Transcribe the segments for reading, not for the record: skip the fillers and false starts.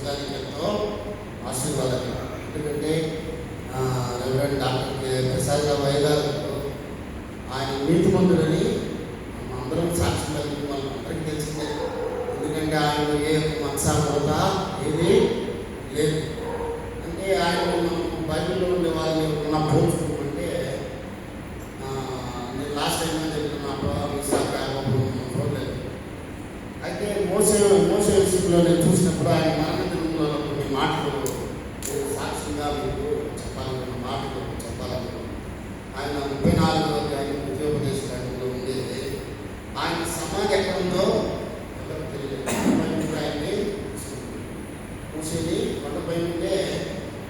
సంఘానికి ఎంతో ఆశీర్వాదం. ఎందుకంటే రెవరెండ్ డాక్టర్ ప్రసాద్ రావు గారు ఆయన నీతిమంతుడని అందరం సాక్షి మనం అందరికీ తెలిసిందే. ఎందుకంటే ఆయన ఏ మత్సామత ఏది లేదు. అంటే ఆయన బైబిల్లో ఉండే వాళ్ళని ఉన్న పోల్చుకుంటే నేను లాస్ట్ టైం చెప్తున్నప్పుడు చూడలేదు. అయితే మోసే విషయంలో నేను చూసినప్పుడు ఆయన మరణ దినంలో కొన్ని మాటలు సాక్షిగా మీకు చెప్పాలనుకున్న మాటలు చెప్పాలనుకున్నాను. ఆయన 34వ అధ్యాయం విద్యోపదేశాలలో ఉండేది. ఆయన సమాధి ఎక్కడ ఉందో ఎవరికి తెలియదు. ఆయన్ని మోసేది కొండపై ఉంటే,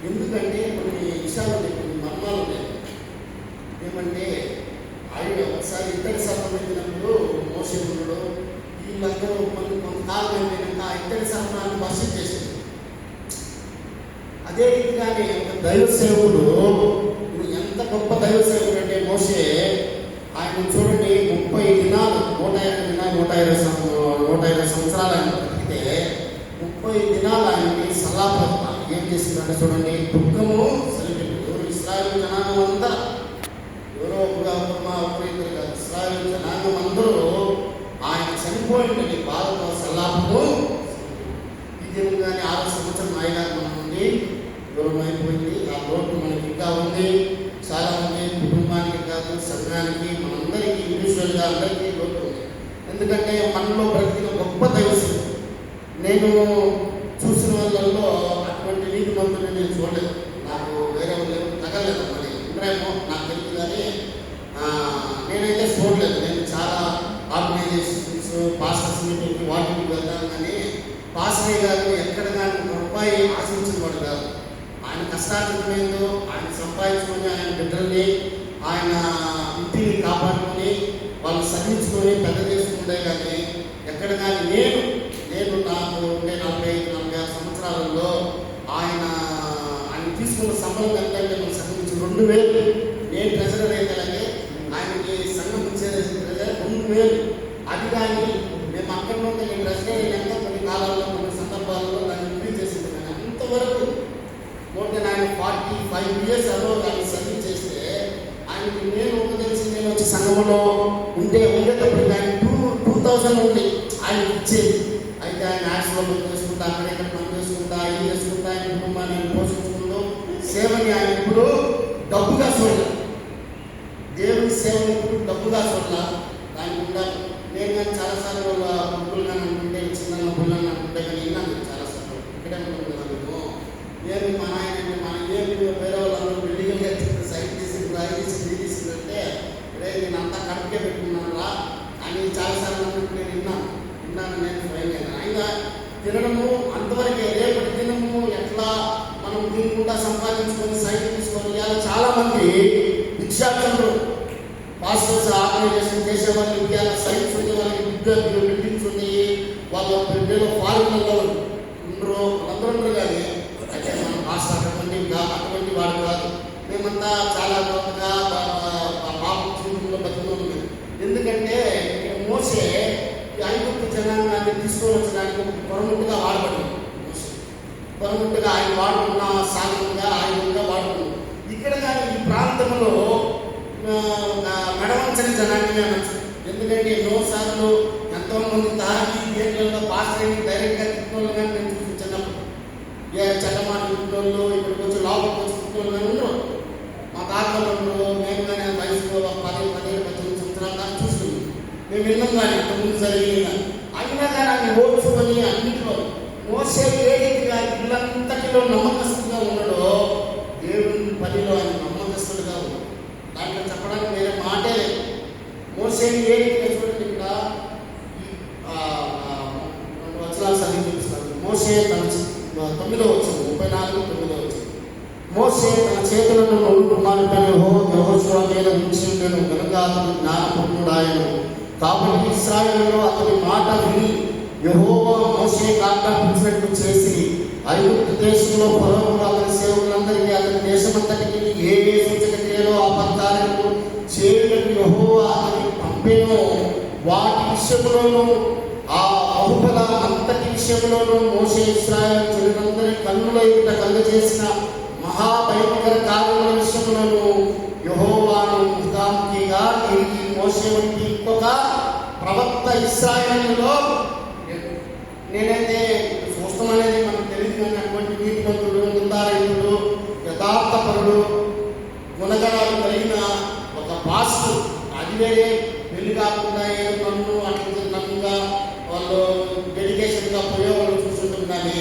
ఎందుకంటే కొన్ని విషయాలు కొన్ని మర్మాలు ఉన్నాయి. ఏమంటే ఆయన ఒకసారి ఇద్దరి సంబంధించినప్పుడు మోసేవుడు వీళ్ళందరూ కొంతకాలం అయిపోయినాక ఆ ఇద్దరి సంబంధాన్ని వర్షం చేసింది. అదే రీతిగానే దైవ సేవకుడు ఎంత గొప్ప దైవ సేవకుడు అంటే మోసే, ఆయన చూడండి 30 దినాలు 120 సంవత్సరాలు ఆయన బతికితే 30 దినాలు ఆయనకి సలాపత ఏం చేసిందంటే చూడండి, దుఃఖము సెలబ్రేట్. ఎవరు ఇశ్రాయేలు జనాంగం అంతా, ఎవరో ఒకరిద్దరు కాదు, ఇశ్రాయేలు జనాంగం అందరూ ఆయన చనిపోయిందని బాధతో సల్లాపతో ఈ విధంగానే 6వ సంవత్సరం ఆయన మన నుండి దూరం అయిపోయింది. ఆ లోటు మనకి ఇంకా ఉంది. చాలా మంది కుటుంబానికి కాదు, సంఘానికి, మనందరికీ ఇండివిజువల్గా అందరికీ లోటు ఉంది. ఎందుకంటే మనలో బ్రతికిన గొప్ప దైవశక్తి నేను చూసిన వాళ్ళల్లో అటువంటి నీతి మందుని నేను చూడలేదు. నాకు వేరే వాళ్ళు తగలేదు, మరి ఉండరేమో నాకు తెలియదు. కానీ నేనైతే చూడలేదు. నేను చాలా ఆర్గనైజేషన్స్ పాస్టర్స్ మీటింగ్కి వాటికి వెళ్తాను. కానీ పాస్టర్ గారు ఎక్కడ కానీ రూపాయి ఆశించిన వాడు కాదు. ఆయన కష్టార్జితమైందో ఆయన సంపాదించుకొని ఆయన బిడ్డల్ని ఆయన ఇంటిని కాపాడుకొని వాళ్ళు సహించుకొని పెద్ద చేసుకుంటే కానీ ఎక్కడ కానీ నేను నాకు ఉండే 45-46 సంవత్సరాలలో ఆయన తీసుకున్న సంబంధం ఎంతంటే మనం సంబంధించి 2000. నేను ట్రెజరర్ అయితే ఆయనకి సంఘం ఇచ్చేది 2000. అది కానీ మేము అక్కడ నుండి నేను ట్రెజరర్ ఎంత కొన్ని కాలాల్లో కొన్ని సందర్భాల్లో దాన్ని ఇంక్రీజ్ చేసింది. కానీ అంతవరకు మోర్ దెన్ ఆయన 45 years అలో దాన్ని సర్వీస్ చేస్తే ఆయనకి నేను తెలిసి నేను వచ్చి సంఘంలో ఉండేటప్పుడు కానీ 2000 ఉంది ఆయన ఇచ్చేది. అయితే ఆయన యాక్సిడెంట్ చేసుకుంటా, అక్కడెక్కడ పని చేసుకుంటా, ఇది చేసుకుంటా, ఆయన కుటుంబాన్ని పోషించుకుంటూ సేవని ఆయన ఇప్పుడు డబ్బుగా చూడాలి. దేవుని సేవని ఇప్పుడు డబ్బుగా చూడాలి. దానికి ఉండాలి. నేను కానీ చాలాసార్లు బుక్కులు కానీ అనుకుంటే చిన్న బుల్లు అని అనుకుంటే కానీ విన్నాను చాలాసార్లు. ఇక్కడే ఉంటుంది కదా మేము మన ఆయన మన ఏమి వేరే వాళ్ళందరూ బిల్డింగ్ సైట్ తీసుకుంటా, ఇది తీసుకుంటే రేపు నేను అంతా కరెక్ట్గా పెట్టుకున్నాను రా అని చాలాసార్లు అన్నట్టు నేను విన్నాను. నేను ఫైన్ అయినా తినడము అంతవరకే. రేపటి దినము ఎట్లా మనం తినకుండా సంపాదించుకొని సైట్ తీసుకొని ఇవాళ చాలామంది భిక్షాచంద్రులు పాస్టర్స్ ఆర్గనైజేషన్ చేసేవాళ్ళు ఇవాళ సైట్స్ ఉండే వాళ్ళకి బిల్డింగ్స్ ఉన్నాయి. వాళ్ళ బిడ్డలో ఫారిన్లలో ఉండరు, అందరూ కానీ అయితే మనం పాస్టర్ అటువంటి వాడు కాదు. మేమంతా చాలా గొప్పగా పాప జీవితంలో బతుకున్నాం. ఎందుకంటే మోసే ఐగుప్తు జనాంగాన్ని తీసుకొని వచ్చడానికి ఒక పొరముట్టుగా వాడబడింది. పొరముట్టుగా ఆయన వాడుకున్న సాధనంగా ఆయుధంగా వాడుకున్నాం. ఇక్కడ కానీ ఈ ప్రాంతంలో మెడవంచని జనాంగమే అనొచ్చు. ఎందుకంటే ఎన్నోసార్లు ఎంతోమంది తాగి గేట్లలో పాస్టర్ని డైరెక్ట్గా తిట్టుకోవాలి. కానీ నేను చూసి చిన్నప్పుడు చెడ్డమాట తిట్టుకోళ్ళు, ఇక్కడికి వచ్చి లోపలికి వచ్చి తిట్టుకోళ్ళు కానీ ఉండరు. మా తాతలు మేము కానీ వయసులో 10-18 సంవత్సరాల దాకా చూస్తున్నాం. మేము విన్నాం కానీ అంతకుముందు జరిగిన అయినా కానీ ఆయన ఓడ్చుకొని అన్నింటిలో మోసే ఏ రీతిగా ఇల్లంతటిలో నమ్మకస్తుగా ఉన్నాడో దేవుని పనిలో ఆయన నమ్మకస్తుడుగా ఉన్నాడు. దాంట్లో చెప్పడానికి వేరే మాటే లేదు. మోసేని ఏ రీతిగా చూడండి, ఇక్కడ 2 వచనాలు చదివి చూపిస్తాను. మోసే తన 9వ వచనం 34-9వ వచనం. మోసే తన చేతులను 2 కుమారులపైన యెహోషువ మీద ఉంచి ఉండెను కనుక అతడు జ్ఞానపూర్ణుడాయెను. కాబట్టి ఇశ్రాయేలులో అతని మాట విని యెహోవా మోషేకు ఆజ్ఞాపించినట్లు చేసి ఐగుప్తు దేశంలో ఫరోను అతని సేవకులందరికీ అతని దేశమంతటికి ఏ సూచక క్రియలో అబద్ధాలకు చేయుటకు యెహోవా అతని పంపెను. వాటి విషయంలోనూ ఆ బహుబల అంతటి విషయంలోనూ మోషే ఇశ్రాయేలు జనులందరి కన్నుల ఎదుట కలుగజేసిన మహాభయంకర కార్యముల విషయంలోనూ యెహోవాను ముఖాముఖిగా తిరిగి మోషే వంటి ఇంకొక ప్రవక్త ఇశ్రాయేలులో నేనైతే చూస్తాం అనేది మనకు తెలియదు, కానీ అటువంటి నీతిమంతుడు, నిందారహితుడు, యథార్థపరుడు, గుణగణాలు కలిగిన ఒక పాస్టర్, అది వేరే పెళ్లి కాకుండా ఏదో నన్నుగా వాళ్ళు డెడికేషన్గా పోయేవాళ్ళు చూస్తుంటాం. కానీ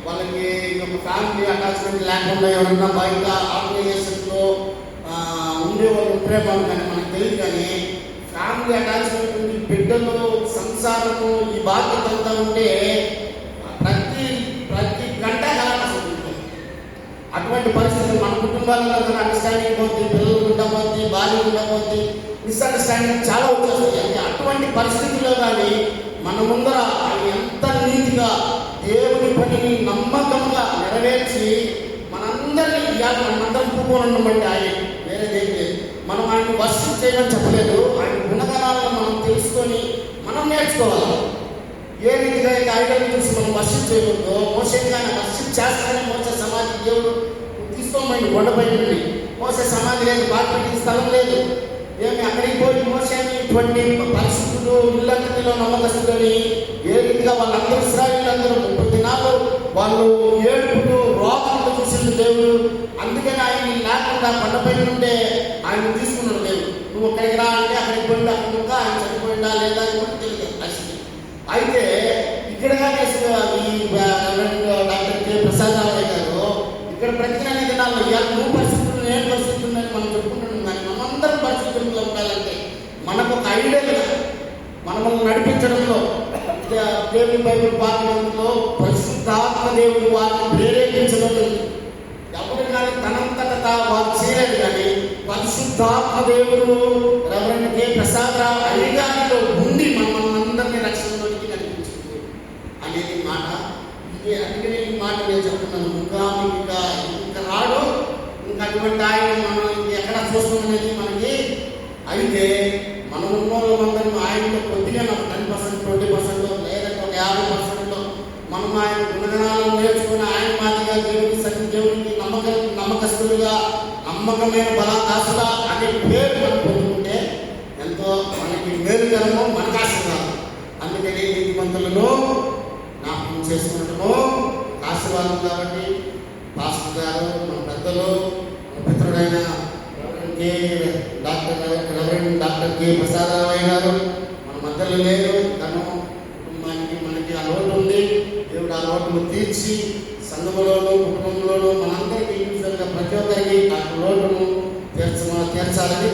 వాళ్ళకి ఒక ఫ్యామిలీ అటాచ్మెంట్ లేకుండా ఎవరన్నా బయట ఆర్గనైజేషన్లో ఉండేవాళ్ళు ఉంటారేమో, కానీ మనకు తెలియదు. కానీ ఫ్యామిలీ అటాచ్మెంట్ ఉంది, బిడ్డలు, సంసారము, ఈ బాధ్యత అంతా ఉంటే ప్రతి గంట కలగాల్సింది. అటువంటి పరిస్థితులు మన కుటుంబాలలో అండర్స్టాండింగ్ పోతుంది, పిల్లలు ఉండబోద్ది, భార్య ఉండబోద్ది, మిస్అండర్స్టాండింగ్ చాలా వచ్చేస్తుంది. అంటే అటువంటి పరిస్థితుల్లో కానీ మన ముందర ఆయన ఎంత నీతిగా దేవుని పనిని నమ్మకంగా నెరవేర్చి మనందరం కూపోవడం బట్టి ఆయన వేరేదేం లేదు. మనం ఆయన వర్షిప్ చేయమని చెప్పలేదు, ఆయన గుణగణాలను మనం తెలుసుకొని మనం నేర్చుకోవాలి. ఏ రీతిగా అయితే ఐడల్ చూసి మనం వర్షిప్ చేయకూడదు, మోసేగా వర్షిప్ చేస్తానే మోసే సమాధి దేవుడు తీసుకోమని కొండపై నుండి మోసే సమాధి లేదు, బాధ్యత స్థలం లేదు. ఏమి అక్కడికి పోయి మోసేని ఇటువంటి పరిస్థితులు ఇళ్ళంటిలో నమ్మకస్తులని ఏ రీతిగా వాళ్ళందరూ ఇశ్రాయేలీయులందరూ 30 దినాలు వాళ్ళు ఏడుపులు రోగంతో చూసింది దేవుడు. అందుకని ఆయన లేకుండా కొండపై నుండే ఆయన తీసుకున్నాడు దేవుడు. నువ్వు అక్కడికి రా అంటే అక్కడికి పోయింది, అక్కడ ఆయన చనిపోయిందా లేదా అని కూడా తెలియదు పరిస్థితి. అయితే ఇక్కడ డాక్టర్ కె ప్రసాద్ రావు గారు ఇక్కడ ప్రతి దినాల్లో నువ్వు పరిస్థితులు నేను పరిస్థితులు ఉందని మనం చెప్పుకుంటున్నాం. కానీ మనందరం పరిస్థితుల్లో ఉండాలంటే మనకు ఒక ఐడియా కదా, మనల్ని నడిపించడంలో దేవుని బైబిల్ పాఠంలో పరిశుద్ధాత్మ దేవుడు వారిని ప్రేరేపించడం ఎవరు కానీ తనంతట వారు చేయలేదు. కానీ పరిశుద్ధాత్మ దేవుడు రెవరెండ్ కె ప్రసాద్ రావు అయ్యగారిలో ఉండి మనల్ని అందరినీ రక్షణలోకి నడిపించింది అనేది మాట. ఇది అందుకనే ఈ మాట నేను చెప్తున్నాను. ఇంకా రాడు, ఇంకా అటువంటి ఆయన మనం ఎక్కడ చూస్తామనేది మనకి. అయితే మనం ఉన్నోళ్ళందరం ఆయనలో కొద్దిగా 10%, 20% లేదంటే 50% మనం ఆయన గుణగణాలను నేర్చుకుని ఆయన మాదిరిగా దేవునికి నమ్మకస్తులుగా నమ్మకమైన బలాదాసుగా అనే పేరు మనం పొందుకుంటే ఎంతో మనకి మేలుకరము, మనకు ఆశీర్వాదం. అందుకని నీతిమంతులను జ్ఞాపకం చేసుకున్నటము ఆశీర్వాదం. కాబట్టి పాస్టర్ గారు, మన పెద్దలు, మన మిత్రుడైన డాక్టర్ కె ప్రసాద్ రావు గారు మన మధ్యలో లేరు. తను మనకి ఆ లోటు ఉంది. దేవుడు ఆ లోటును తీర్చి సంఘములోను కుటుంబంలోను మనందరికీ ప్రతి ఒక్కరికి ఆ లోటును తీర్చాలని